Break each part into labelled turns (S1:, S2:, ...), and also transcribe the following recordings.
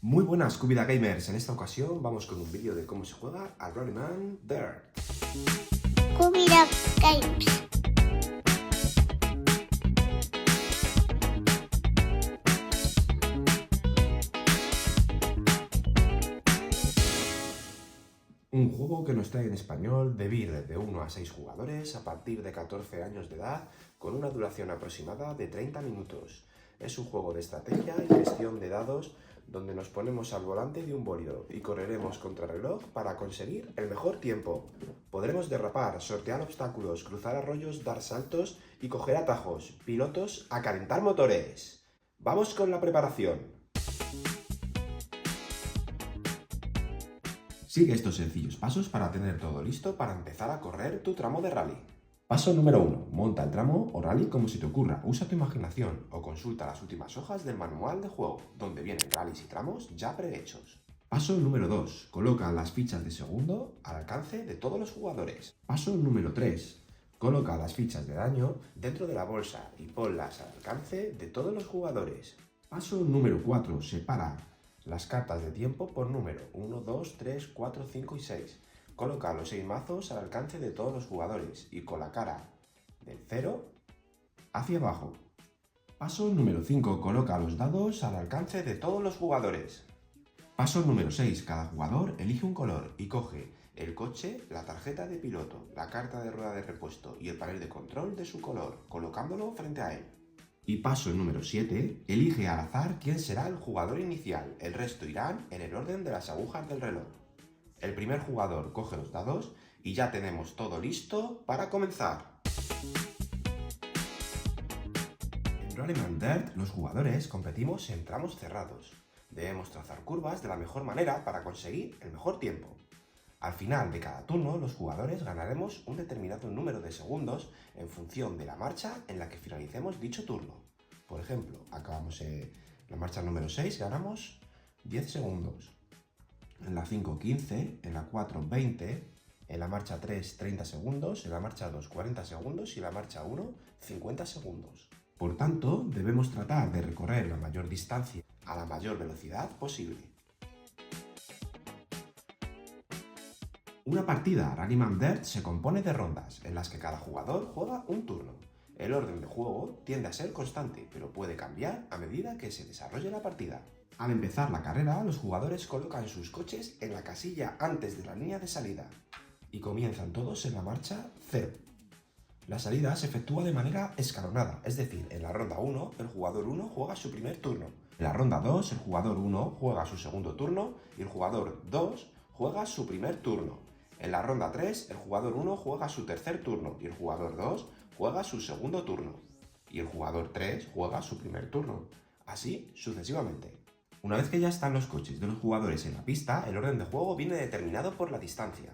S1: Muy buenas, Scooby Gamers. En esta ocasión vamos con un vídeo de cómo se juega a Rallyman Dirt.
S2: Scooby Games.
S1: Un juego que nos trae en español de Beer de 1 a 6 jugadores a partir de 14 años de edad con una duración aproximada de 30 minutos. Es un juego de estrategia y gestión de dados donde nos ponemos al volante de un bólido y correremos contra reloj para conseguir el mejor tiempo. Podremos derrapar, sortear obstáculos, cruzar arroyos, dar saltos y coger atajos. Pilotos a calentar motores. ¡Vamos con la preparación! Sigue estos sencillos pasos para tener todo listo para empezar a correr tu tramo de rally. Paso número 1. Monta el tramo o rally como se te ocurra. Usa tu imaginación o consulta las últimas hojas del manual de juego, donde vienen rallies y tramos ya prehechos. Paso número 2. Coloca las fichas de segundo al alcance de todos los jugadores. Paso número 3. Coloca las fichas de daño dentro de la bolsa y ponlas al alcance de todos los jugadores. Paso número 4. Separa las cartas de tiempo por número 1, 2, 3, 4, 5 y 6. Coloca los 6 mazos al alcance de todos los jugadores y con la cara del 0 hacia abajo. Paso número 5. Coloca los dados al alcance de todos los jugadores. Paso número 6. Cada jugador elige un color y coge el coche, la tarjeta de piloto, la carta de rueda de repuesto y el panel de control de su color, colocándolo frente a él. Y paso número 7. Elige al azar quién será el jugador inicial. El resto irán en el orden de las agujas del reloj. El primer jugador coge los dados y ya tenemos todo listo para comenzar. En Rallyman Dirt los jugadores competimos en tramos cerrados. Debemos trazar curvas de la mejor manera para conseguir el mejor tiempo. Al final de cada turno los jugadores ganaremos un determinado número de segundos en función de la marcha en la que finalicemos dicho turno. Por ejemplo, acabamos la marcha número 6, ganamos 10 segundos. En la 5, 15, en la 4, 20, en la marcha 3, 30 segundos, en la marcha 2, 40 segundos y en la marcha 1, 50 segundos. Por tanto, debemos tratar de recorrer la mayor distancia a la mayor velocidad posible. Una partida Rallyman Dirt se compone de rondas, en las que cada jugador juega un turno. El orden de juego tiende a ser constante, pero puede cambiar a medida que se desarrolle la partida. Al empezar la carrera, los jugadores colocan sus coches en la casilla antes de la línea de salida y comienzan todos en la marcha 0. La salida se efectúa de manera escalonada, es decir, en la ronda 1 el jugador 1 juega su primer turno, en la ronda 2 el jugador 1 juega su segundo turno y el jugador 2 juega su primer turno. En la ronda 3 el jugador 1 juega su tercer turno y el jugador 2 juega su segundo turno y el jugador 3 juega su primer turno, así sucesivamente. Una vez que ya están los coches de los jugadores en la pista, el orden de juego viene determinado por la distancia,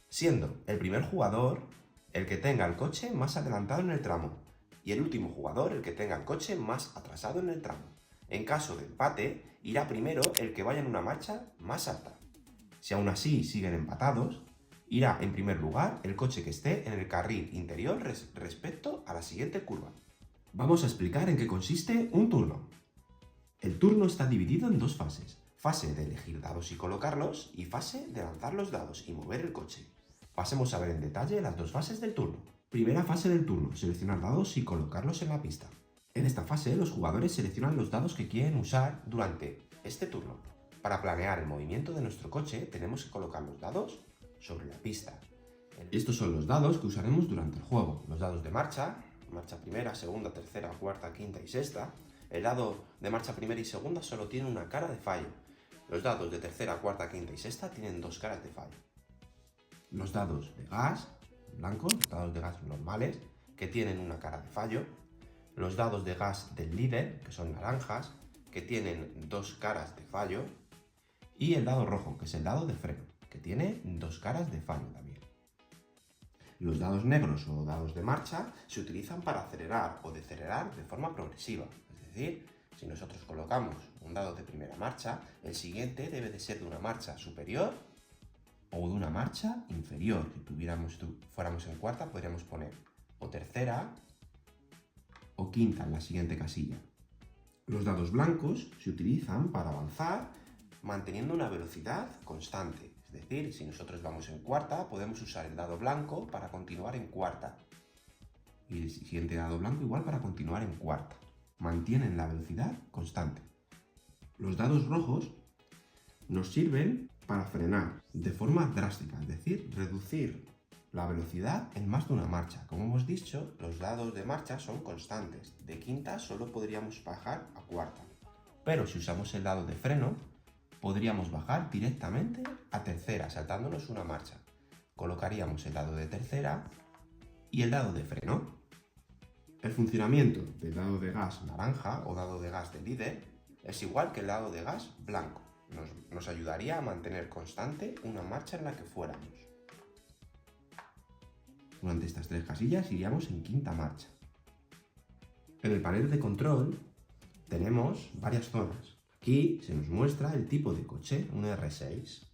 S1: siendo el primer jugador el que tenga el coche más adelantado en el tramo y el último jugador el que tenga el coche más atrasado en el tramo. En caso de empate, irá primero el que vaya en una marcha más alta. Si aún así siguen empatados, irá en primer lugar el coche que esté en el carril interior respecto a la siguiente curva. Vamos a explicar en qué consiste un turno. El turno está dividido en dos fases. Fase de elegir dados y colocarlos y fase de lanzar los dados y mover el coche. Pasemos a ver en detalle las dos fases del turno. Primera fase del turno, seleccionar dados y colocarlos en la pista. En esta fase los jugadores seleccionan los dados que quieren usar durante este turno. Para planear el movimiento de nuestro coche tenemos que colocar los dados sobre la pista. Estos son los dados que usaremos durante el juego. Los dados de marcha primera, segunda, tercera, cuarta, quinta y sexta. El dado de marcha primera y segunda solo tiene una cara de fallo. Los dados de tercera, cuarta, quinta y sexta tienen dos caras de fallo. Los dados de gas, blancos, los dados de gas normales, que tienen una cara de fallo. Los dados de gas del líder, que son naranjas, que tienen dos caras de fallo. Y el dado rojo, que es el dado de freno, que tiene dos caras de fallo también. Los dados negros o dados de marcha se utilizan para acelerar o decelerar de forma progresiva. Es decir, si nosotros colocamos un dado de primera marcha, el siguiente debe de ser de una marcha superior o de una marcha inferior. Si fuéramos en cuarta, podríamos poner o tercera o quinta en la siguiente casilla. Los dados blancos se utilizan para avanzar manteniendo una velocidad constante. Es decir, si nosotros vamos en cuarta, podemos usar el dado blanco para continuar en cuarta. Y el siguiente dado blanco igual para continuar en cuarta. Mantienen la velocidad constante. Los dados rojos nos sirven para frenar de forma drástica, es decir, reducir la velocidad en más de una marcha. Como hemos dicho, los dados de marcha son constantes. De quinta solo podríamos bajar a cuarta. Pero si usamos el dado de freno, podríamos bajar directamente a tercera, saltándonos una marcha. Colocaríamos el dado de tercera y el dado de freno. El funcionamiento del dado de gas naranja o dado de gas de líder es igual que el dado de gas blanco. Nos ayudaría a mantener constante una marcha en la que fuéramos. Durante estas 3 casillas iríamos en quinta marcha. En el panel de control tenemos varias zonas. Aquí se nos muestra el tipo de coche, un R6.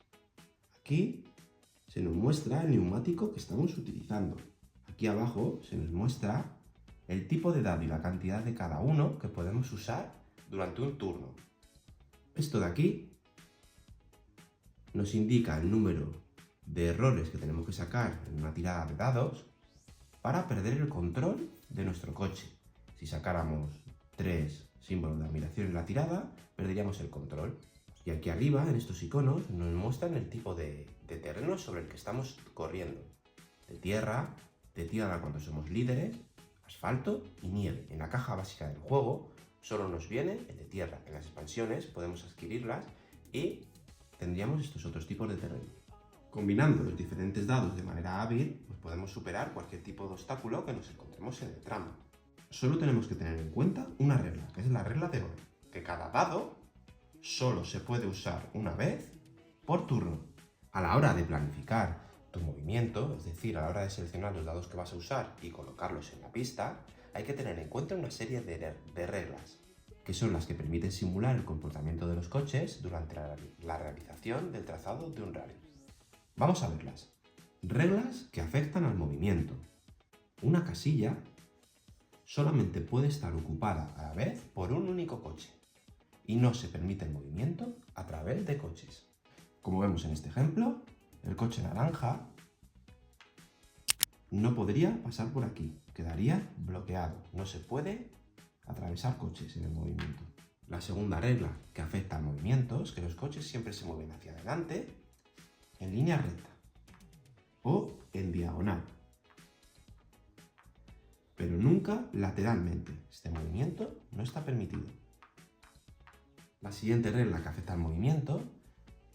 S1: Aquí se nos muestra el neumático que estamos utilizando. Aquí abajo se nos muestra el tipo de dado y la cantidad de cada uno que podemos usar durante un turno. Esto de aquí nos indica el número de errores que tenemos que sacar en una tirada de dados para perder el control de nuestro coche. Si sacáramos 3 símbolos de admiración en la tirada, perderíamos el control. Y aquí arriba, en estos iconos, nos muestran el tipo de terreno sobre el que estamos corriendo. De tierra cuando somos líderes, asfalto y nieve. En la caja básica del juego solo nos viene el de tierra. En las expansiones podemos adquirirlas y tendríamos estos otros tipos de terreno. Combinando los diferentes dados de manera hábil, pues podemos superar cualquier tipo de obstáculo que nos encontremos en el tramo. Solo tenemos que tener en cuenta una regla, que es la regla de oro, que cada dado solo se puede usar una vez por turno. A la hora de planificar tu movimiento, es decir, a la hora de seleccionar los dados que vas a usar y colocarlos en la pista, hay que tener en cuenta una serie de reglas, que son las que permiten simular el comportamiento de los coches durante la realización del trazado de un rally. Vamos a verlas. Reglas que afectan al movimiento. Una casilla solamente puede estar ocupada a la vez por un único coche y no se permite el movimiento a través de coches. Como vemos en este ejemplo, el coche naranja no podría pasar por aquí, quedaría bloqueado. No se puede atravesar coches en el movimiento. La segunda regla que afecta al movimiento es que los coches siempre se mueven hacia adelante en línea recta o en diagonal, pero nunca lateralmente. Este movimiento no está permitido. La siguiente regla que afecta al movimiento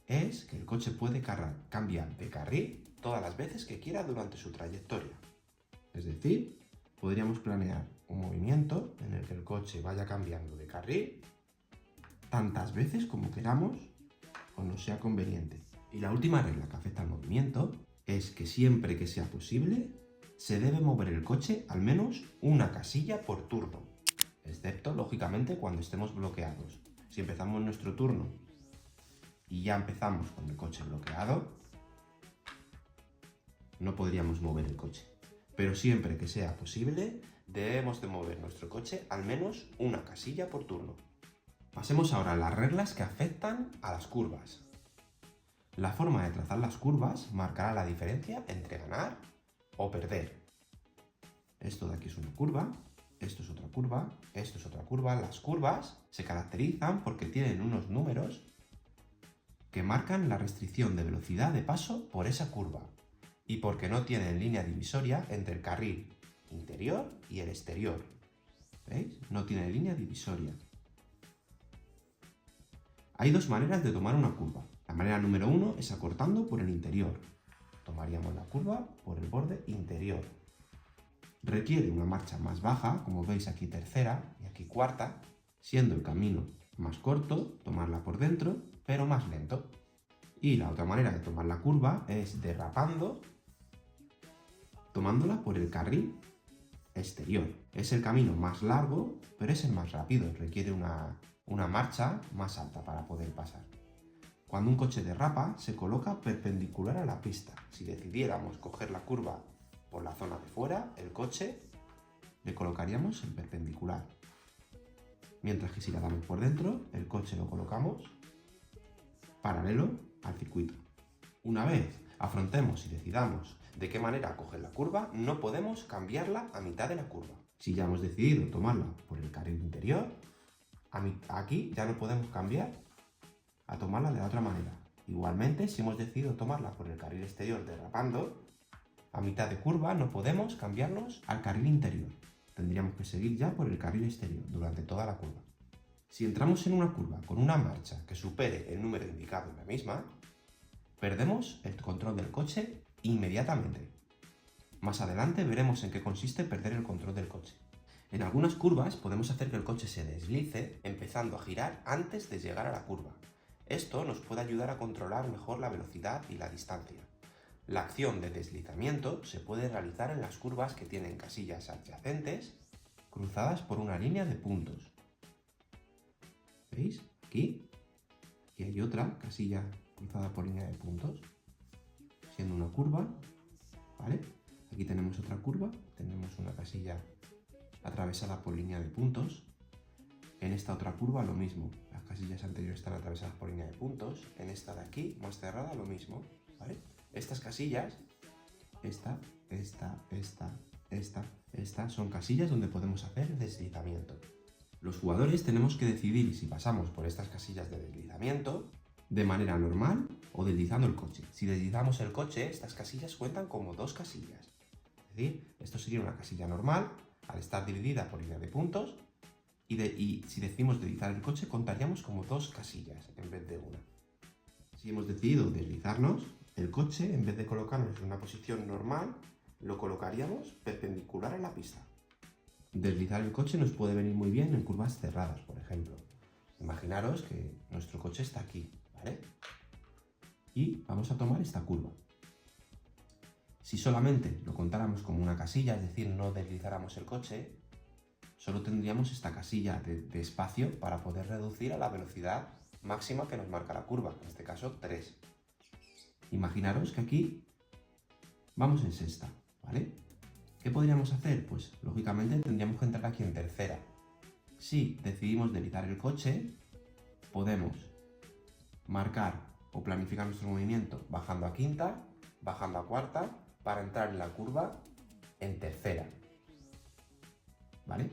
S1: es que el coche puede cambiar de carril todas las veces que quiera durante su trayectoria. Es decir, podríamos planear un movimiento en el que el coche vaya cambiando de carril tantas veces como queramos o nos sea conveniente. Y la última regla que afecta al movimiento es que siempre que sea posible se debe mover el coche al menos una casilla por turno, excepto lógicamente cuando estemos bloqueados. Si empezamos nuestro turno y ya empezamos con el coche bloqueado, no podríamos mover el coche. Pero siempre que sea posible, debemos de mover nuestro coche al menos una casilla por turno. Pasemos ahora a las reglas que afectan a las curvas. La forma de trazar las curvas marcará la diferencia entre ganar o perder. Esto de aquí es una curva, esto es otra curva, esto es otra curva. Las curvas se caracterizan porque tienen unos números que marcan la restricción de velocidad de paso por esa curva y porque no tienen línea divisoria entre el carril interior y el exterior. ¿Veis? No tiene línea divisoria. Hay dos maneras de tomar una curva. La manera número 1 es acortando por el interior. Tomaríamos la curva por el borde interior. Requiere una marcha más baja, como veis aquí tercera y aquí cuarta, siendo el camino más corto, tomarla por dentro, pero más lento. Y la otra manera de tomar la curva es derrapando, tomándola por el carril exterior. Es el camino más largo, pero es el más rápido. Requiere una marcha más alta para poder pasar. Cuando un coche derrapa, se coloca perpendicular a la pista. Si decidiéramos coger la curva por la zona de fuera, el coche le colocaríamos en perpendicular. Mientras que si la damos por dentro, el coche lo colocamos paralelo al circuito. Una vez afrontemos y decidamos de qué manera coger la curva, no podemos cambiarla a mitad de la curva. Si ya hemos decidido tomarla por el carril interior, aquí ya no podemos cambiar a tomarla de la otra manera. Igualmente, si hemos decidido tomarla por el carril exterior derrapando, a mitad de curva no podemos cambiarnos al carril interior. Tendríamos que seguir ya por el carril exterior durante toda la curva. Si entramos en una curva con una marcha que supere el número indicado en la misma, perdemos el control del coche inmediatamente. Más adelante veremos en qué consiste perder el control del coche. En algunas curvas podemos hacer que el coche se deslice empezando a girar antes de llegar a la curva. Esto nos puede ayudar a controlar mejor la velocidad y la distancia. La acción de deslizamiento se puede realizar en las curvas que tienen casillas adyacentes cruzadas por una línea de puntos. ¿Veis? Aquí hay otra casilla cruzada por línea de puntos, siendo una curva, ¿vale? Aquí tenemos otra curva, tenemos una casilla atravesada por línea de puntos. En esta otra curva lo mismo, las casillas anteriores están atravesadas por línea de puntos. En esta de aquí, más cerrada, lo mismo, ¿vale? Estas casillas, esta, son casillas donde podemos hacer deslizamiento. Los jugadores tenemos que decidir si pasamos por estas casillas de deslizamiento de manera normal o deslizando el coche. Si deslizamos el coche, estas casillas cuentan como dos casillas. Es decir, esto sería una casilla normal, al estar dividida por línea de puntos, y si decidimos deslizar el coche, contaríamos como dos casillas en vez de una. Si hemos decidido deslizarnos, el coche, en vez de colocarnos en una posición normal, lo colocaríamos perpendicular a la pista. Deslizar el coche nos puede venir muy bien en curvas cerradas, por ejemplo. Imaginaros que nuestro coche está aquí, ¿vale? Y vamos a tomar esta curva. Si solamente lo contáramos como una casilla, es decir, no deslizáramos el coche, solo tendríamos esta casilla de espacio para poder reducir a la velocidad máxima que nos marca la curva, en este caso 3. Imaginaros que aquí vamos en sexta, ¿vale? ¿Qué podríamos hacer? Pues lógicamente tendríamos que entrar aquí en tercera. Si decidimos deslizar el coche, podemos marcar o planificar nuestro movimiento bajando a quinta, bajando a cuarta, para entrar en la curva en tercera, ¿vale?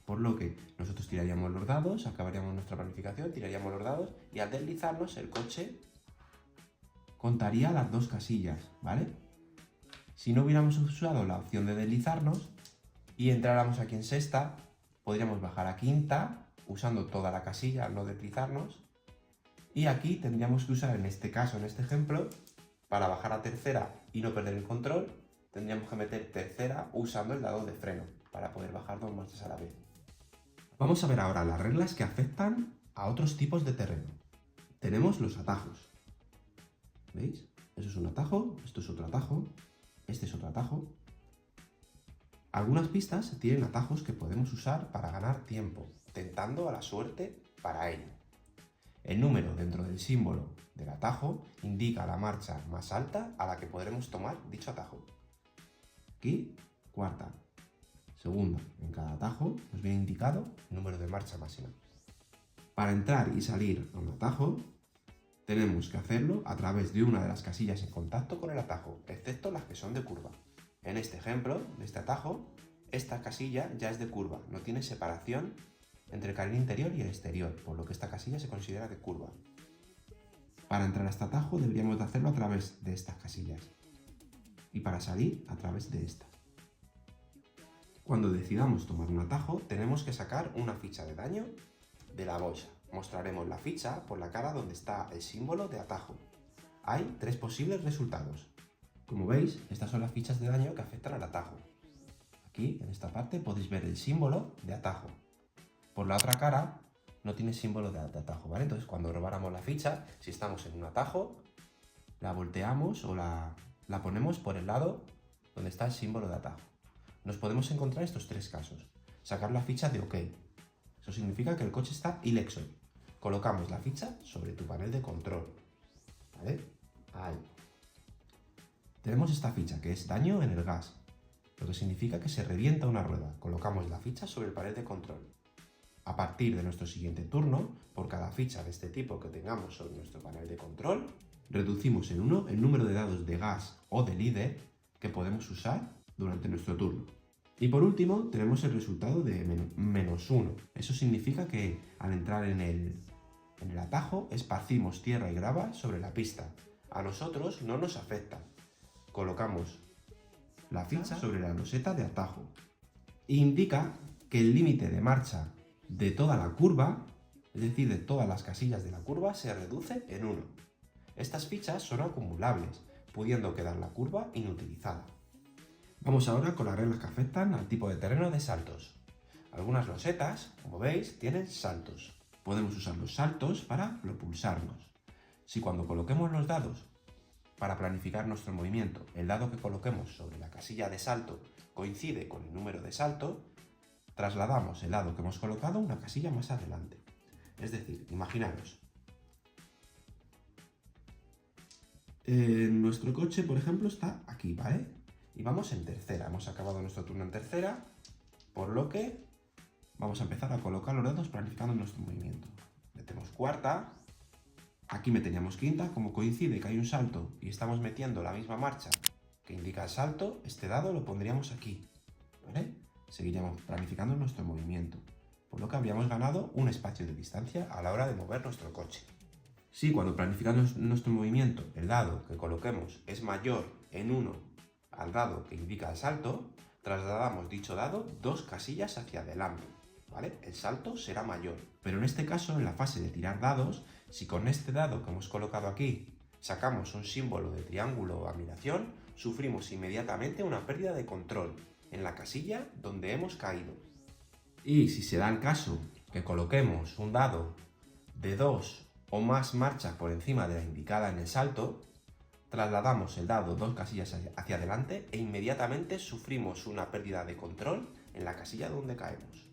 S1: Por lo que nosotros tiraríamos los dados, acabaríamos nuestra planificación, tiraríamos los dados y al deslizarnos el coche contaría las dos casillas, ¿vale? Si no hubiéramos usado la opción de deslizarnos y entráramos aquí en sexta, podríamos bajar a quinta usando toda la casilla al no deslizarnos, y aquí tendríamos que usar, en este caso, en este ejemplo, para bajar a tercera y no perder el control, tendríamos que meter tercera usando el dado de freno para poder bajar dos marchas a la vez. Vamos a ver ahora las reglas que afectan a otros tipos de terreno. Tenemos los atajos. ¿Veis? Eso es un atajo, esto es otro atajo, este es otro atajo. Algunas pistas tienen atajos que podemos usar para ganar tiempo, tentando a la suerte para ello. El número dentro del símbolo del atajo indica la marcha más alta a la que podremos tomar dicho atajo. Aquí, cuarta, segunda. En cada atajo nos viene indicado el número de marcha máxima. Para entrar y salir a un atajo, tenemos que hacerlo a través de una de las casillas en contacto con el atajo, excepto las que son de curva. En este ejemplo, de este atajo, esta casilla ya es de curva, no tiene separación entre el carril interior y el exterior, por lo que esta casilla se considera de curva. Para entrar a este atajo deberíamos de hacerlo a través de estas casillas y para salir a través de estas. Cuando decidamos tomar un atajo, tenemos que sacar una ficha de daño de la bolsa. Mostraremos la ficha por la cara donde está el símbolo de atajo. Hay 3 posibles resultados. Como veis, estas son las fichas de daño que afectan al atajo. Aquí, en esta parte, podéis ver el símbolo de atajo. Por la otra cara, no tiene símbolo de atajo, ¿vale? Entonces, cuando robáramos la ficha, si estamos en un atajo, la volteamos o la ponemos por el lado donde está el símbolo de atajo. Nos podemos encontrar estos 3 casos. Sacar la ficha de OK. Eso significa que el coche está ileso. Colocamos la ficha sobre tu panel de control, ¿vale? Ahí. Tenemos esta ficha, que es daño en el gas, lo que significa que se revienta una rueda. Colocamos la ficha sobre el panel de control. A partir de nuestro siguiente turno, por cada ficha de este tipo que tengamos sobre nuestro panel de control, reducimos en 1 el número de dados de gas o de líder que podemos usar durante nuestro turno. Y por último, tenemos el resultado de -1. Eso significa que al entrar en el atajo, esparcimos tierra y grava sobre la pista. A nosotros no nos afecta. Colocamos la ficha sobre la loseta de atajo. E indica que el límite de marcha de toda la curva, es decir, de todas las casillas de la curva, se reduce en 1. Estas fichas son acumulables, pudiendo quedar la curva inutilizada. Vamos ahora con las reglas que afectan al tipo de terreno de saltos. Algunas losetas, como veis, tienen saltos. Podemos usar los saltos para propulsarnos. Si cuando coloquemos los dados para planificar nuestro movimiento, el dado que coloquemos sobre la casilla de salto coincide con el número de salto, trasladamos el dado que hemos colocado a una casilla más adelante. Es decir, imaginaros, nuestro coche, por ejemplo, está aquí, ¿vale? Y vamos en tercera. Hemos acabado nuestro turno en tercera, por lo que vamos a empezar a colocar los dados planificando nuestro movimiento. Metemos cuarta, aquí meteríamos quinta, como coincide que hay un salto y estamos metiendo la misma marcha que indica el salto, este dado lo pondríamos aquí, ¿vale? Seguiríamos planificando nuestro movimiento, por lo que habríamos ganado un espacio de distancia a la hora de mover nuestro coche. Si cuando planificamos nuestro movimiento el dado que coloquemos es mayor en 1 al dado que indica el salto, trasladamos dicho dado 2 casillas hacia adelante, ¿vale? El salto será mayor. Pero en este caso, en la fase de tirar dados, si con este dado que hemos colocado aquí sacamos un símbolo de triángulo o admiración, sufrimos inmediatamente una pérdida de control en la casilla donde hemos caído. Y si se da el caso que coloquemos un dado de 2 o más marchas por encima de la indicada en el salto, trasladamos el dado 2 casillas hacia adelante e inmediatamente sufrimos una pérdida de control en la casilla donde caemos.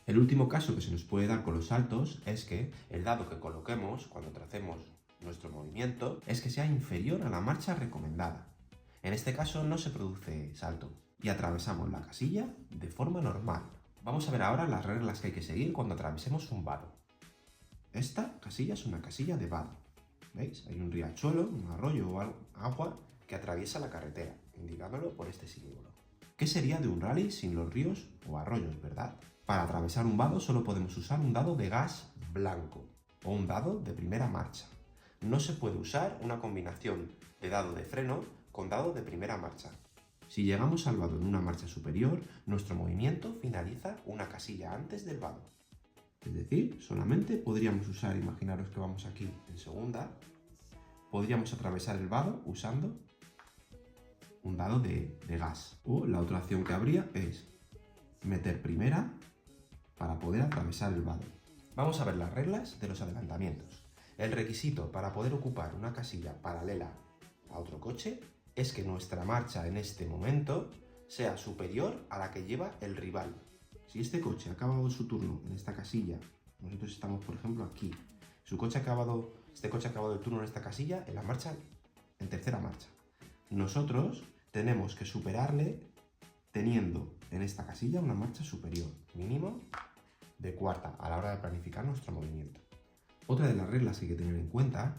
S1: El último caso que se nos puede dar con los saltos es que el dado que coloquemos cuando tracemos nuestro movimiento es que sea inferior a la marcha recomendada. En este caso no se produce salto y atravesamos la casilla de forma normal. Vamos a ver ahora las reglas que hay que seguir cuando atravesemos un vado. Esta casilla es una casilla de vado. ¿Veis? Hay un riachuelo, un arroyo o agua que atraviesa la carretera, indicándolo por este símbolo. ¿Qué sería de un rally sin los ríos o arroyos, verdad? Para atravesar un vado solo podemos usar un dado de gas blanco o un dado de primera marcha. No se puede usar una combinación de dado de freno con dado de primera marcha. Si llegamos al vado en una marcha superior, nuestro movimiento finaliza una casilla antes del vado. Es decir, solamente podríamos usar, imaginaros que vamos aquí en segunda, podríamos atravesar el vado usando un dado de gas. O la otra opción que habría es meter primera para poder atravesar el vado. Vamos a ver las reglas de los adelantamientos. El requisito para poder ocupar una casilla paralela a otro coche es que nuestra marcha en este momento sea superior a la que lleva el rival. Si este coche ha acabado su turno en esta casilla, nosotros estamos por ejemplo aquí, este coche ha acabado el turno en esta casilla en la marcha, en tercera marcha. Nosotros tenemos que superarle teniendo en esta casilla una marcha superior, mínimo de cuarta, a la hora de planificar nuestro movimiento. Otra de las reglas que hay que tener en cuenta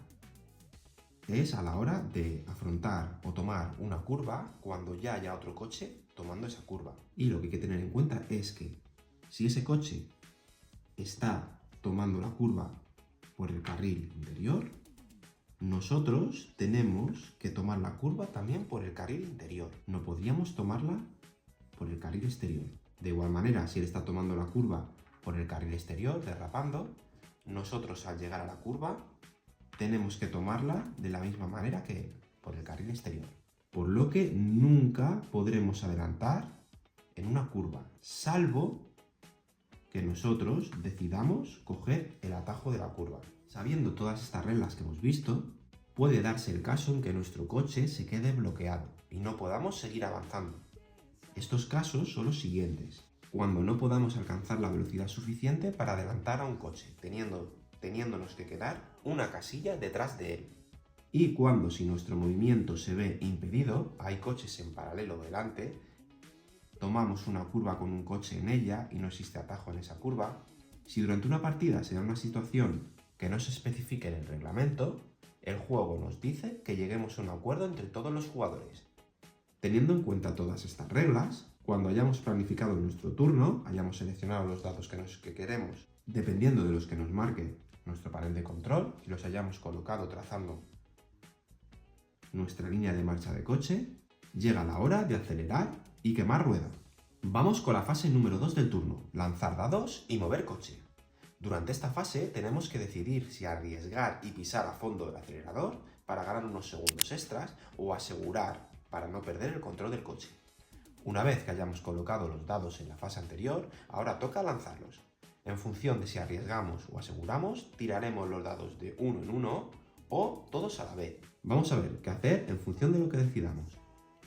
S1: es a la hora de afrontar o tomar una curva cuando ya haya otro coche tomando esa curva. Y lo que hay que tener en cuenta es que si ese coche está tomando la curva por el carril interior, nosotros tenemos que tomar la curva también por el carril interior. No podríamos tomarla por el carril exterior. De igual manera, si él está tomando la curva por el carril exterior, derrapando, nosotros al llegar a la curva tenemos que tomarla de la misma manera que él, por el carril exterior. Por lo que nunca podremos adelantar en una curva, salvo que nosotros decidamos coger el atajo de la curva. Sabiendo todas estas reglas que hemos visto, puede darse el caso en que nuestro coche se quede bloqueado y no podamos seguir avanzando. Estos casos son los siguientes: cuando no podamos alcanzar la velocidad suficiente para adelantar a un coche, teniéndonos que quedar una casilla detrás de él. Y cuando, si nuestro movimiento se ve impedido, hay coches en paralelo delante, tomamos una curva con un coche en ella y no existe atajo en esa curva, Si durante una partida se da una situación que no se especifique en el reglamento, el juego nos dice que lleguemos a un acuerdo entre todos los jugadores. Teniendo en cuenta todas estas reglas, cuando hayamos planificado nuestro turno, hayamos seleccionado los dados que queremos, dependiendo de los que nos marque nuestro panel de control, y los hayamos colocado trazando nuestra línea de marcha de coche, llega la hora de acelerar y quemar rueda. Vamos con la fase número 2 del turno, lanzar dados y mover coche. Durante esta fase tenemos que decidir si arriesgar y pisar a fondo el acelerador para ganar unos segundos extras o asegurar para no perder el control del coche. Una vez que hayamos colocado los dados en la fase anterior, ahora toca lanzarlos. En función de si arriesgamos o aseguramos, tiraremos los dados de uno en uno o todos a la vez. Vamos a ver qué hacer en función de lo que decidamos.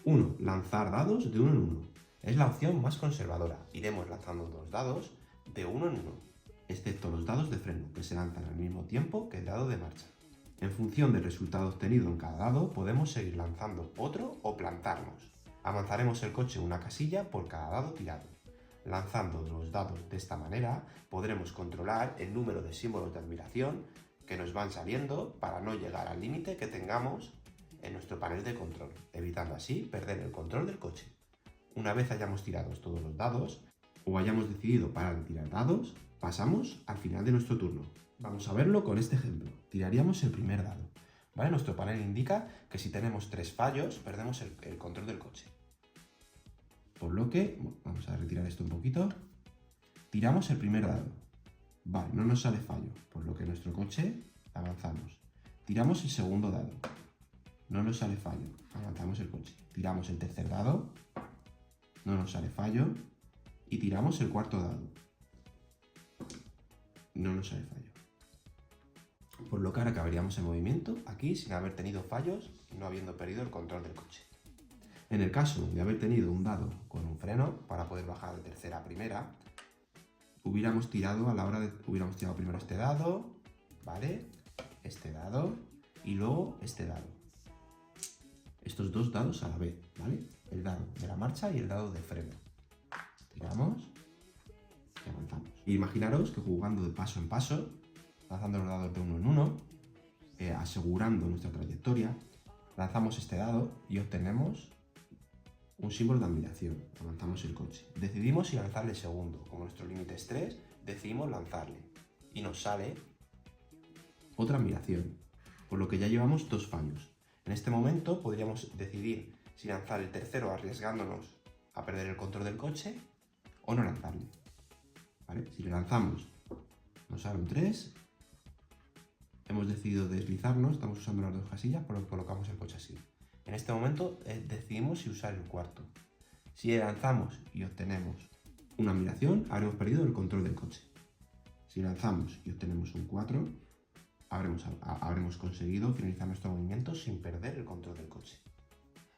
S1: 1. Lanzar dados de uno en uno. Es la opción más conservadora. Iremos lanzando los dados de uno en uno, excepto los dados de freno, que se lanzan al mismo tiempo que el dado de marcha. En función del resultado obtenido en cada dado, podemos seguir lanzando otro o plantarnos. Avanzaremos el coche una casilla por cada dado tirado. Lanzando los dados de esta manera, podremos controlar el número de símbolos de admiración que nos van saliendo para no llegar al límite que tengamos en nuestro panel de control, evitando así perder el control del coche. Una vez hayamos tirado todos los dados o hayamos decidido parar de tirar dados, pasamos al final de nuestro turno. Vamos a verlo con este ejemplo. Tiraríamos el primer dado. ¿Vale? Nuestro panel indica que si tenemos 3 fallos, perdemos el control del coche. Por lo que, vamos a retirar esto un poquito. Tiramos el primer dado. Vale, no nos sale fallo, por lo que nuestro coche avanzamos. Tiramos el segundo dado. No nos sale fallo, avanzamos el coche. Tiramos el tercer dado. No nos sale fallo. Y tiramos el cuarto dado. No nos sale fallo. Por lo que ahora acabaríamos el movimiento aquí sin haber tenido fallos y no habiendo perdido el control del coche. En el caso de haber tenido un dado con un freno para poder bajar de tercera a primera, hubiéramos tirado primero este dado, ¿vale? Este dado y luego este dado. Estos dos dados a la vez, ¿vale? El dado de la marcha y el dado de freno. Tiramos y avanzamos. Imaginaros que jugando de paso en paso, lanzando los dados de uno en uno, asegurando nuestra trayectoria, lanzamos este dado y obtenemos un símbolo de admiración. Avanzamos el coche. Decidimos si lanzarle el segundo. Como nuestro límite es 3, decidimos lanzarle. Y nos sale otra admiración, por lo que ya llevamos 2 fallos. En este momento podríamos decidir si lanzar el tercero arriesgándonos a perder el control del coche o no lanzarle. ¿Vale? Si le lanzamos, nos sale un 3. Hemos decidido deslizarnos, estamos usando las 2 casillas, por lo que colocamos el coche así. En este momento decidimos si usar el cuarto. Si le lanzamos y obtenemos una admiración, habremos perdido el control del coche. Si lanzamos y obtenemos un 4, habremos conseguido finalizar nuestro movimiento sin perder el control del coche.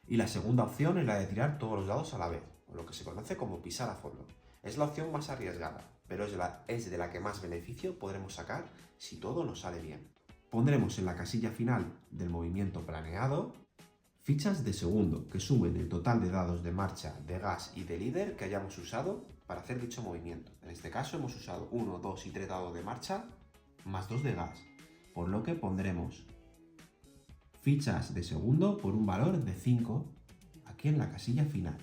S1: Y la segunda opción es la de tirar todos los dados a la vez, o lo que se conoce como pisar a fondo. Es la opción más arriesgada, pero es de la que más beneficio podremos sacar si todo nos sale bien. Pondremos en la casilla final del movimiento planeado fichas de segundo, que sumen el total de dados de marcha, de gas y de líder que hayamos usado para hacer dicho movimiento. En este caso hemos usado 1, 2 y 3 dados de marcha, más 2 de gas, por lo que pondremos fichas de segundo por un valor de 5 aquí en la casilla final.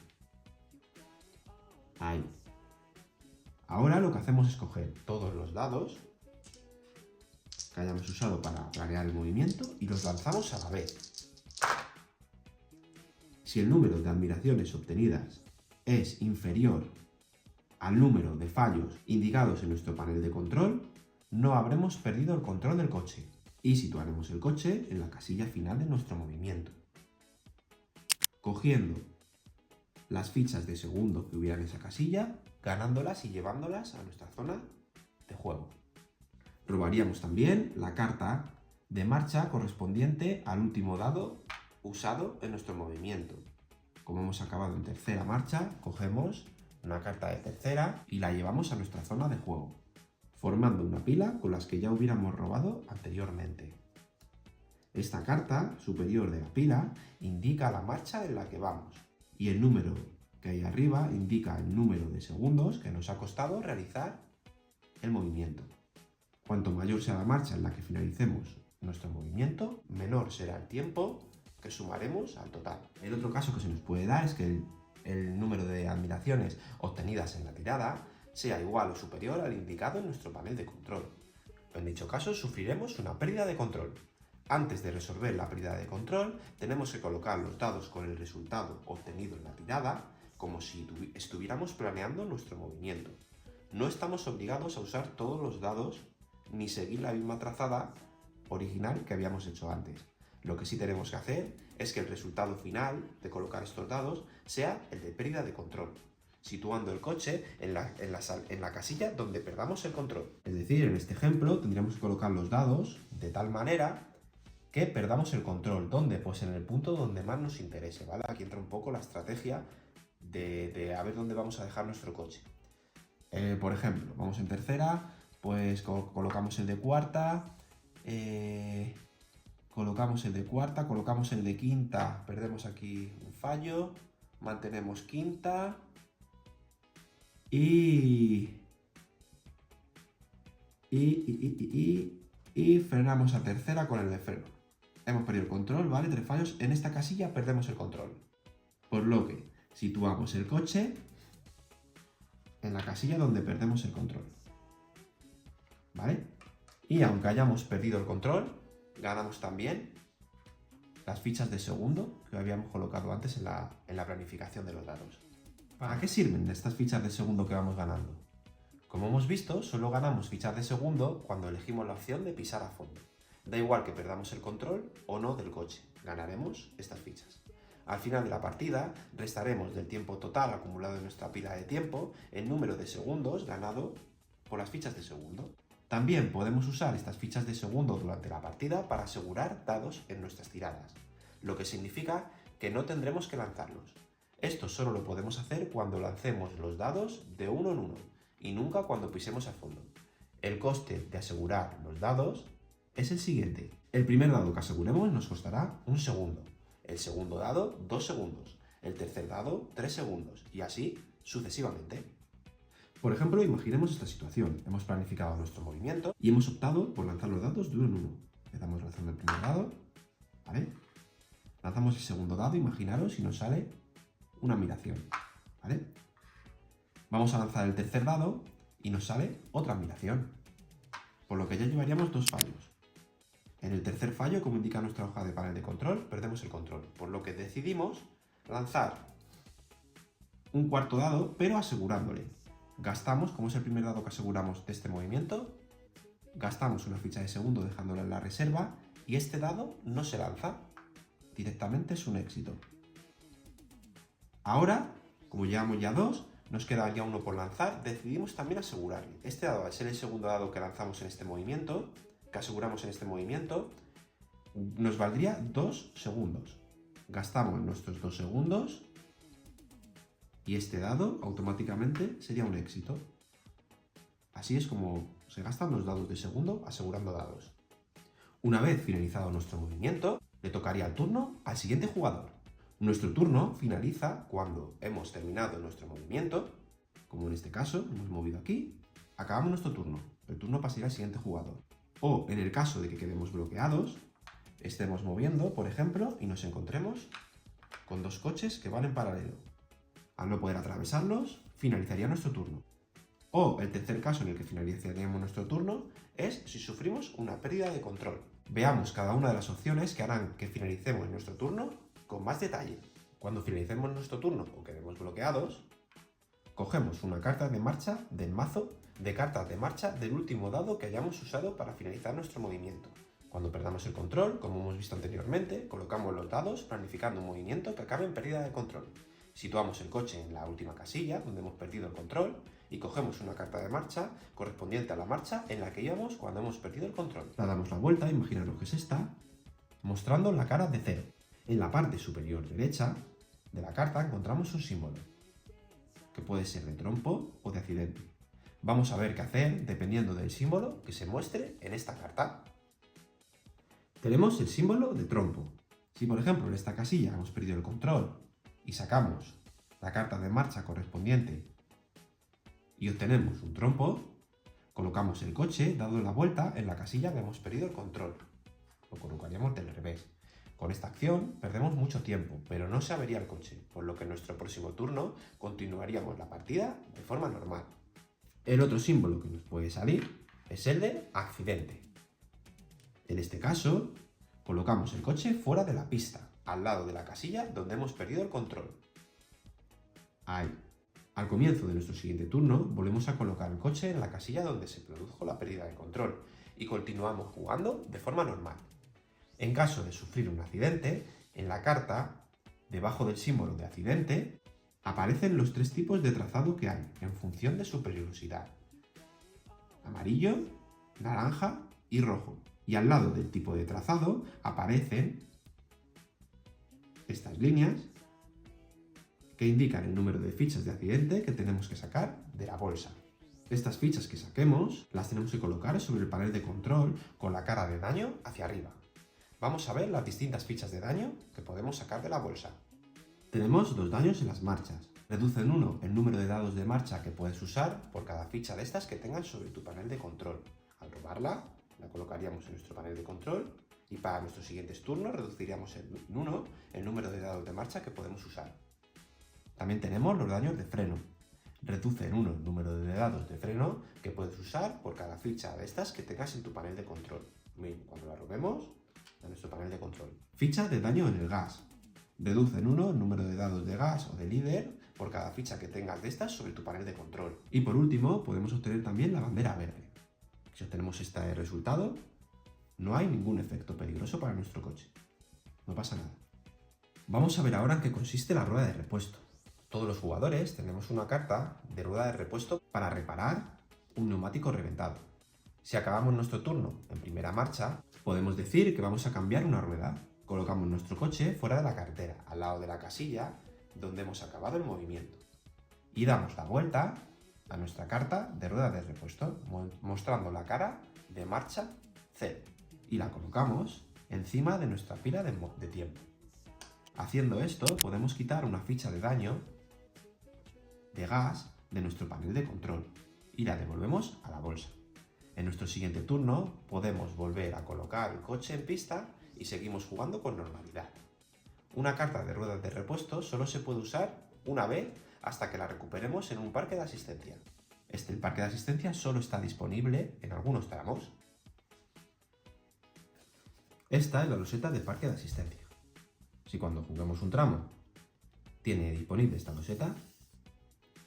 S1: Ahí. Ahora lo que hacemos es coger todos los dados que hayamos usado para planear el movimiento y los lanzamos a la vez. Si el número de admiraciones obtenidas es inferior al número de fallos indicados en nuestro panel de control, no habremos perdido el control del coche y situaremos el coche en la casilla final de nuestro movimiento, cogiendo las fichas de segundo que hubiera en esa casilla, ganándolas y llevándolas a nuestra zona de juego. Robaríamos también la carta de marcha correspondiente al último dado usado en nuestro movimiento. Como hemos acabado en tercera marcha, cogemos una carta de tercera y la llevamos a nuestra zona de juego, formando una pila con las que ya hubiéramos robado anteriormente. Esta carta superior de la pila indica la marcha en la que vamos y el número que hay arriba indica el número de segundos que nos ha costado realizar el movimiento. Cuanto mayor sea la marcha en la que finalicemos nuestro movimiento, menor será el tiempo que sumaremos al total. El otro caso que se nos puede dar es que el número de admiraciones obtenidas en la tirada sea igual o superior al indicado en nuestro panel de control. En dicho caso, sufriremos una pérdida de control. Antes de resolver la pérdida de control, tenemos que colocar los dados con el resultado obtenido en la tirada, como si estuviéramos planeando nuestro movimiento. No estamos obligados a usar todos los dados ni seguir la misma trazada original que habíamos hecho antes. Lo que sí tenemos que hacer es que el resultado final de colocar estos dados sea el de pérdida de control, situando el coche en la casilla donde perdamos el control. Es decir, en este ejemplo tendríamos que colocar los dados de tal manera que perdamos el control. ¿Dónde? Pues en el punto donde más nos interese, ¿vale? Aquí entra un poco la estrategia de a ver dónde vamos a dejar nuestro coche. Por ejemplo, vamos en tercera, pues colocamos el de cuarta, colocamos el de quinta, perdemos aquí un fallo, mantenemos quinta y frenamos a tercera con el de freno. Hemos perdido el control, ¿vale? 3 fallos. En esta casilla perdemos el control. Por lo que situamos el coche en la casilla donde perdemos el control. ¿Vale? Y aunque hayamos perdido el control, ganamos también las fichas de segundo que habíamos colocado antes en la planificación de los dados. ¿Para qué sirven estas fichas de segundo que vamos ganando? Como hemos visto, solo ganamos fichas de segundo cuando elegimos la opción de pisar a fondo. Da igual que perdamos el control o no del coche, ganaremos estas fichas. Al final de la partida, restaremos del tiempo total acumulado en nuestra pila de tiempo el número de segundos ganado por las fichas de segundo. También podemos usar estas fichas de segundo durante la partida para asegurar dados en nuestras tiradas, lo que significa que no tendremos que lanzarlos. Esto solo lo podemos hacer cuando lancemos los dados de uno en uno y nunca cuando pisemos a fondo. El coste de asegurar los dados es el siguiente. El primer dado que aseguremos nos costará 1 segundo, el segundo dado 2 segundos, el tercer dado 3 segundos y así sucesivamente. Por ejemplo, imaginemos esta situación. Hemos planificado nuestro movimiento y hemos optado por lanzar los dados de uno en uno. Empezamos lanzando el primer dado, ¿vale? Lanzamos el segundo dado, imaginaros, y nos sale una admiración, ¿vale? Vamos a lanzar el tercer dado y nos sale otra admiración, por lo que ya llevaríamos 2 fallos. En el tercer fallo, como indica nuestra hoja de panel de control, perdemos el control, por lo que decidimos lanzar un cuarto dado, pero asegurándole. Gastamos, como es el primer dado que aseguramos de este movimiento, gastamos una ficha de segundo dejándola en la reserva y este dado no se lanza, directamente es un éxito. Ahora, como llevamos ya 2, nos queda ya 1 por lanzar, decidimos también asegurarle. Este dado, al ser el segundo dado que lanzamos en este movimiento, que aseguramos en este movimiento, nos valdría 2 segundos. Gastamos nuestros 2 segundos y este dado automáticamente sería un éxito. Así es como se gastan los dados de segundo asegurando dados. Una vez finalizado nuestro movimiento, le tocaría el turno al siguiente jugador. Nuestro turno finaliza cuando hemos terminado nuestro movimiento, como en este caso, hemos movido aquí, acabamos nuestro turno. El turno pasaría al siguiente jugador. O en el caso de que quedemos bloqueados, estemos moviendo, por ejemplo, y nos encontremos con 2 coches que van en paralelo. Al no poder atravesarlos, finalizaría nuestro turno. O el tercer caso en el que finalizaríamos nuestro turno es si sufrimos una pérdida de control. Veamos cada una de las opciones que harán que finalicemos nuestro turno con más detalle. Cuando finalicemos nuestro turno o quedemos bloqueados, cogemos una carta de marcha del mazo de cartas de marcha del último dado que hayamos usado para finalizar nuestro movimiento. Cuando perdamos el control, como hemos visto anteriormente, colocamos los dados planificando un movimiento que acabe en pérdida de control. Situamos el coche en la última casilla, donde hemos perdido el control, y cogemos una carta de marcha correspondiente a la marcha en la que íbamos cuando hemos perdido el control. La damos la vuelta, imaginaros que es esta, mostrando la cara de 0. En la parte superior derecha de la carta encontramos un símbolo, que puede ser de trompo o de accidente. Vamos a ver qué hacer dependiendo del símbolo que se muestre en esta carta. Tenemos el símbolo de trompo. Si por ejemplo en esta casilla hemos perdido el control y sacamos la carta de marcha correspondiente y obtenemos un trompo, Colocamos el coche dado la vuelta en la casilla que hemos perdido el control. Lo colocaríamos del revés. Con esta acción perdemos mucho tiempo, pero no se avería el coche, por lo que en nuestro próximo turno continuaríamos la partida de forma normal. El otro símbolo que nos puede salir es el de accidente. En este caso, colocamos el coche fuera de la pista, al lado de la casilla donde hemos perdido el control. Ahí. Al comienzo de nuestro siguiente turno, volvemos a colocar el coche en la casilla donde se produjo la pérdida de control y continuamos jugando de forma normal. En caso de sufrir un accidente, en la carta, debajo del símbolo de accidente, aparecen los 3 tipos de trazado que hay en función de su peligrosidad: amarillo, naranja y rojo. Y al lado del tipo de trazado aparecen estas líneas que indican el número de fichas de accidente que tenemos que sacar de la bolsa. Estas fichas que saquemos las tenemos que colocar sobre el panel de control con la cara de daño hacia arriba. Vamos a ver las distintas fichas de daño que podemos sacar de la bolsa. Tenemos 2 daños en las marchas. Reducen 1 el número de dados de marcha que puedes usar por cada ficha de estas que tengas sobre tu panel de control. Al robarla, la colocaríamos en nuestro panel de control y para nuestros siguientes turnos reduciríamos en 1 el número de dados de marcha que podemos usar. También tenemos los daños de freno. Reduce en 1 el número de dados de freno que puedes usar por cada ficha de estas que tengas en tu panel de control. Cuando la robemos, a nuestro panel de control. Ficha de daño en el gas. Reduce en 1 el número de dados de gas o de líder por cada ficha que tengas de estas sobre tu panel de control. Y por último, podemos obtener también la bandera verde. Si obtenemos este resultado, no hay ningún efecto peligroso para nuestro coche. No pasa nada. Vamos a ver ahora en qué consiste la rueda de repuesto. Todos los jugadores tenemos una carta de rueda de repuesto para reparar un neumático reventado. Si acabamos nuestro turno en primera marcha, podemos decir que vamos a cambiar una rueda. Colocamos nuestro coche fuera de la carretera, al lado de la casilla donde hemos acabado el movimiento. Y damos la vuelta a nuestra carta de rueda de repuesto, mostrando la cara de marcha 0. Y la colocamos encima de nuestra pila de tiempo. Haciendo esto, podemos quitar una ficha de daño de gas de nuestro panel de control y la devolvemos a la bolsa. En nuestro siguiente turno podemos volver a colocar el coche en pista y seguimos jugando con normalidad. Una carta de ruedas de repuesto solo se puede usar una vez hasta que la recuperemos en un parque de asistencia. El parque de asistencia solo está disponible en algunos tramos. Esta es la loseta del parque de asistencia. Si cuando juguemos un tramo tiene disponible esta loseta,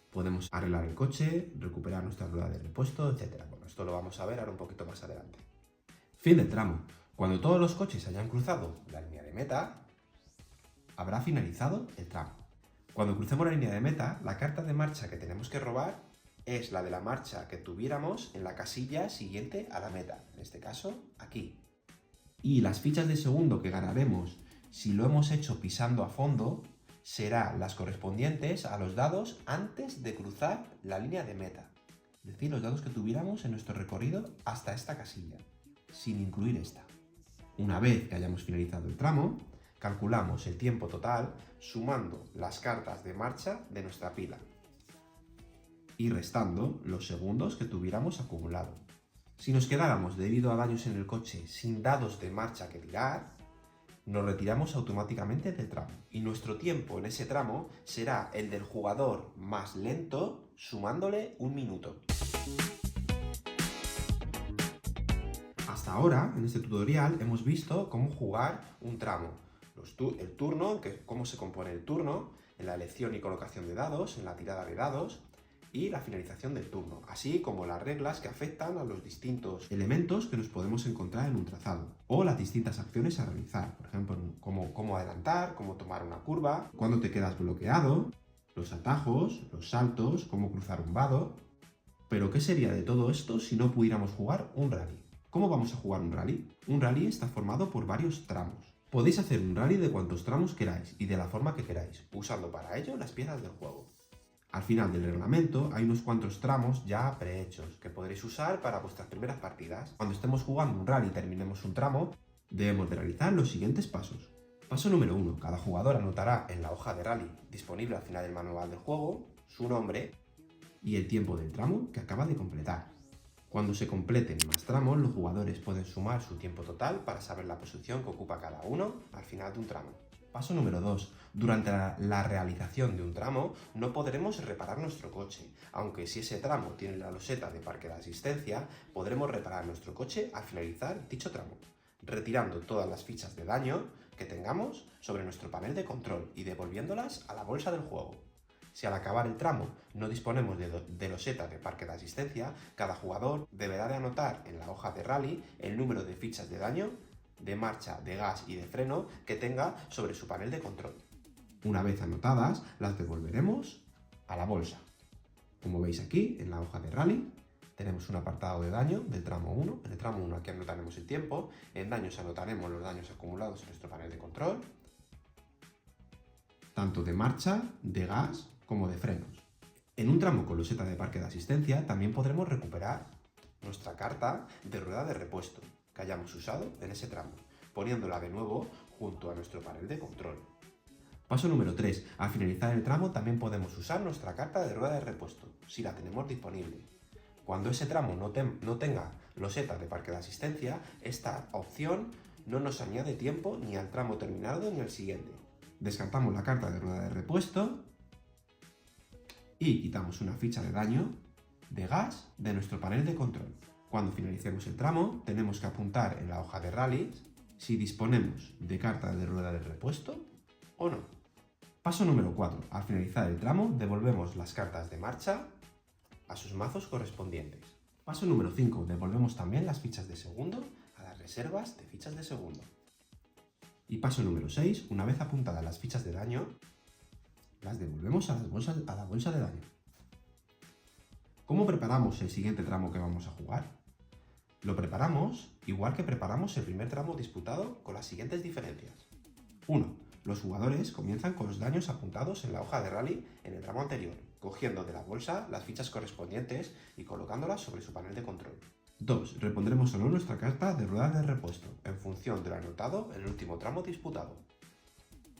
S1: podemos arreglar el coche, recuperar nuestra rueda de repuesto, etc. Bueno, esto lo vamos a ver ahora un poquito más adelante. Fin del tramo. Cuando todos los coches hayan cruzado la línea de meta, habrá finalizado el tramo. Cuando crucemos la línea de meta, la carta de marcha que tenemos que robar es la de la marcha que tuviéramos en la casilla siguiente a la meta. En este caso, aquí. Y las fichas de segundo que ganaremos si lo hemos hecho pisando a fondo serán las correspondientes a los dados antes de cruzar la línea de meta. Es decir, los dados que tuviéramos en nuestro recorrido hasta esta casilla, sin incluir esta. Una vez que hayamos finalizado el tramo, calculamos el tiempo total sumando las cartas de marcha de nuestra pila y restando los segundos que tuviéramos acumulado. Si nos quedáramos debido a daños en el coche sin dados de marcha que tirar, nos retiramos automáticamente del tramo y nuestro tiempo en ese tramo será el del jugador más lento sumándole 1 minuto. Hasta ahora, en este tutorial, hemos visto cómo jugar un tramo, el turno, cómo se compone el turno, en la elección y colocación de dados, en la tirada de dados y la finalización del turno, así como las reglas que afectan a los distintos elementos que nos podemos encontrar en un trazado, o las distintas acciones a realizar, por ejemplo, cómo adelantar, cómo tomar una curva, cuándo te quedas bloqueado, los atajos, los saltos, cómo cruzar un vado. Pero ¿qué sería de todo esto si no pudiéramos jugar un rally? ¿Cómo vamos a jugar un rally? Un rally está formado por varios tramos. Podéis hacer un rally de cuantos tramos queráis y de la forma que queráis, usando para ello las piezas del juego. Al final del reglamento hay unos cuantos tramos ya prehechos que podréis usar para vuestras primeras partidas. Cuando estemos jugando un rally y terminemos un tramo, debemos de realizar los siguientes pasos. Paso número 1. Cada jugador anotará en la hoja de rally disponible al final del manual del juego su nombre y el tiempo del tramo que acaba de completar. Cuando se completen más tramos, los jugadores pueden sumar su tiempo total para saber la posición que ocupa cada uno al final de un tramo. Paso número 2. Durante la realización de un tramo no podremos reparar nuestro coche, aunque si ese tramo tiene la loseta de parque de asistencia, podremos reparar nuestro coche al finalizar dicho tramo, retirando todas las fichas de daño que tengamos sobre nuestro panel de control y devolviéndolas a la bolsa del juego. Si al acabar el tramo no disponemos de loseta de parque de asistencia, cada jugador deberá de anotar en la hoja de rally el número de fichas de daño, de marcha, de gas y de freno que tenga sobre su panel de control. Una vez anotadas, las devolveremos a la bolsa. Como veis aquí, en la hoja de rally, tenemos un apartado de daño del tramo 1. En el tramo 1 aquí anotaremos el tiempo, en daños anotaremos los daños acumulados en nuestro panel de control, tanto de marcha, de gas como de frenos. En un tramo con loseta de parque de asistencia también podremos recuperar nuestra carta de rueda de repuesto que hayamos usado en ese tramo, poniéndola de nuevo junto a nuestro panel de control. Paso número 3. Al finalizar el tramo también podemos usar nuestra carta de rueda de repuesto, si la tenemos disponible. Cuando ese tramo no tenga loseta de parque de asistencia, esta opción no nos añade tiempo ni al tramo terminado ni al siguiente. Descartamos la carta de rueda de repuesto y quitamos una ficha de daño de gas de nuestro panel de control. Cuando finalicemos el tramo, tenemos que apuntar en la hoja de rally si disponemos de carta de rueda de repuesto o no. Paso número 4. Al finalizar el tramo, devolvemos las cartas de marcha a sus mazos correspondientes. Paso número 5. Devolvemos también las fichas de segundo a las reservas de fichas de segundo. Y paso número 6. Una vez apuntadas las fichas de daño, las devolvemos a la bolsa de daño. ¿Cómo preparamos el siguiente tramo que vamos a jugar? Lo preparamos igual que preparamos el primer tramo disputado, con las siguientes diferencias. 1. Los jugadores comienzan con los daños apuntados en la hoja de rally en el tramo anterior, cogiendo de la bolsa las fichas correspondientes y colocándolas sobre su panel de control. 2. Repondremos solo nuestra carta de rueda de repuesto, en función de lo anotado en el último tramo disputado.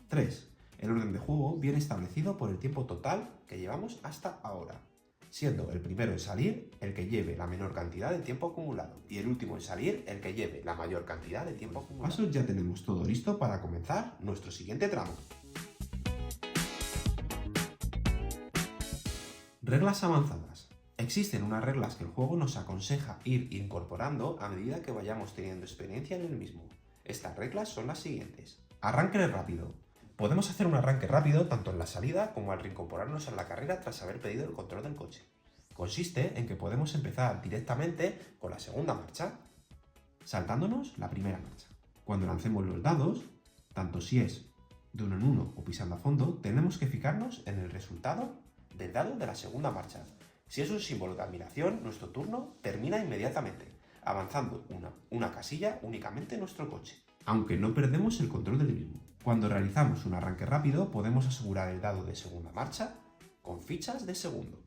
S1: 3. El orden de juego viene establecido por el tiempo total que llevamos hasta ahora, siendo el primero en salir el que lleve la menor cantidad de tiempo acumulado y el último en salir el que lleve la mayor cantidad de tiempo acumulado. Pasos, ya tenemos todo listo para comenzar nuestro siguiente tramo. Reglas avanzadas. Existen unas reglas que el juego nos aconseja ir incorporando a medida que vayamos teniendo experiencia en el mismo. Estas reglas son las siguientes. Arranque rápido. Podemos hacer un arranque rápido tanto en la salida como al reincorporarnos a la carrera tras haber pedido el control del coche. Consiste en que podemos empezar directamente con la segunda marcha, saltándonos la primera marcha. Cuando lancemos los dados, tanto si es de uno en uno o pisando a fondo, tenemos que fijarnos en el resultado del dado de la segunda marcha. Si es un símbolo de admiración, nuestro turno termina inmediatamente, avanzando una casilla únicamente en nuestro coche, aunque no perdemos el control del mismo. Cuando realizamos un arranque rápido, podemos asegurar el dado de segunda marcha con fichas de segundo.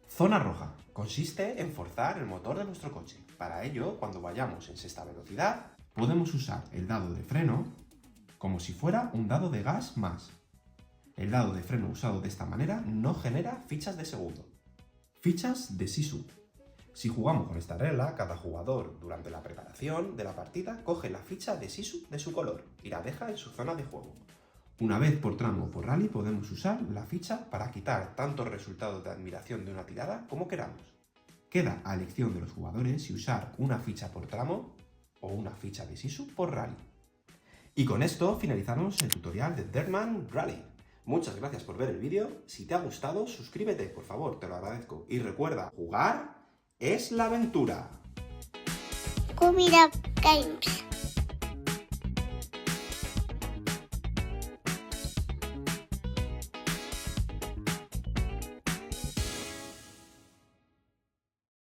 S1: Zona roja. Consiste en forzar el motor de nuestro coche. Para ello, cuando vayamos en sexta velocidad, podemos usar el dado de freno como si fuera un dado de gas más. El dado de freno usado de esta manera no genera fichas de segundo. Fichas de Sisu. Si jugamos con esta regla, cada jugador durante la preparación de la partida coge la ficha de Sisu de su color y la deja en su zona de juego. Una vez por tramo o por rally podemos usar la ficha para quitar tantos resultados de admiración de una tirada como queramos. Queda a elección de los jugadores si usar una ficha por tramo o una ficha de Sisu por rally. Y con esto finalizamos el tutorial de Dirtman Rally. Muchas gracias por ver el vídeo. Si te ha gustado, suscríbete, por favor, te lo agradezco. Y recuerda, jugar es la aventura.
S2: Scooby Doo Games.